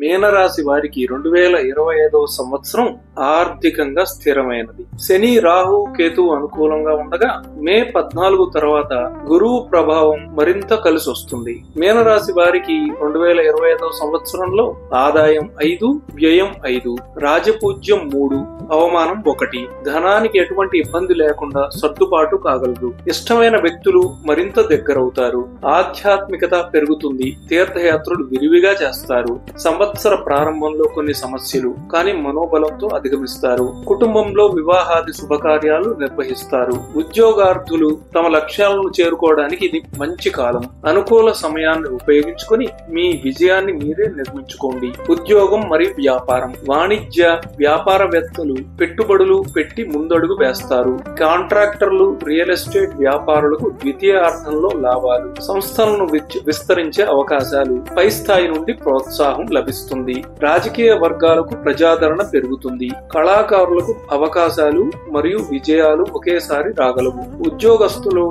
మీనరాశి వారికి 2025వ సంవత్సరం ఆర్థికంగా స్థిరమైనది. శని, రాహు, కేతు అనుకూలంగా ఉండగా మే 14 తర్వాత గురువు ప్రభావం మరింత కలిసి వస్తుంది. మీనరాశి వారికి 2025వ సంవత్సరంలో ఆదాయం 5, వ్యయం 5, రాజపూజ్యం 3, అవమానం 1. ధనానికి ఎటువంటి ఇబ్బంది లేకుండా సర్దుబాటు కాగలదు. ఇష్టమైన వ్యక్తులు మరింత దగ్గరవుతారు. ఆధ్యాత్మికత పెరుగుతుంది. తీర్థయాత్రలు విరివిగా చేస్తారు. సంవత్సర ప్రారంభంలో కొన్ని సమస్యలు కానీ మనోబలంతో అధిగమిస్తారు. కుటుంబంలో వివాహాది శుభకార్యాలు నిర్వహిస్తారు. ఉద్యోగార్థులు తమ లక్ష్యాలను చేరుకోవడానికి ఇది మంచి కాలం. అనుకూల సమయాన్ని ఉపయోగించుకొని మీ విజయాన్ని మీరే నిర్మించుకోండి. ఉద్యోగం మరియు వ్యాపారం, వాణిజ్య వ్యాపారవేత్తలు పెట్టుబడులు పెట్టి ముందడుగు వేస్తారు. కాంట్రాక్టర్లు, రియల్ ఎస్టేట్ వ్యాపారులకు ద్వితీయార్థంలో లాభాలు. సంస్థలను విస్తరించే అవకాశాలు. పై స్థాయి నుండి ప్రోత్సాహం లభిస్తుంది. రాజకీయ వర్గాలకు ప్రజాదరణ పెరుగుతుంది. కళాకారులకు అవకాశాలు మరియు విజయాలు ఒకేసారి రాగలవు. ఉద్యోగస్తులు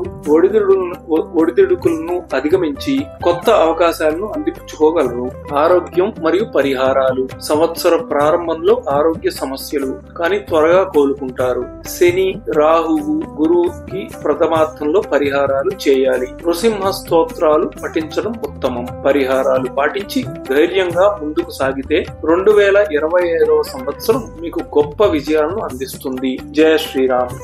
ఒడిదుడుకులను అధిగమించి కొత్త అవకాశాలను అందిపుచ్చుకోగలరు. ఆరోగ్యం మరియు పరిహారాలు. సంవత్సర ప్రారంభంలో ఆరోగ్య సమస్యలు కానీ త్వరగా కోలుకుంటారు. శని, రాహువు, గురువుకి ప్రథమార్థంలో పరిహారాలు చేయాలి. నృసింహ స్తోత్రాలు పఠించడం ఉత్తమం. పరిహారాలు పాటించి ధైర్యంగా ముందుకు సాగితే 2025వ సంవత్సరం మీకు గొప్ప విజయాలను అందిస్తుంది. జయ శ్రీరామ్.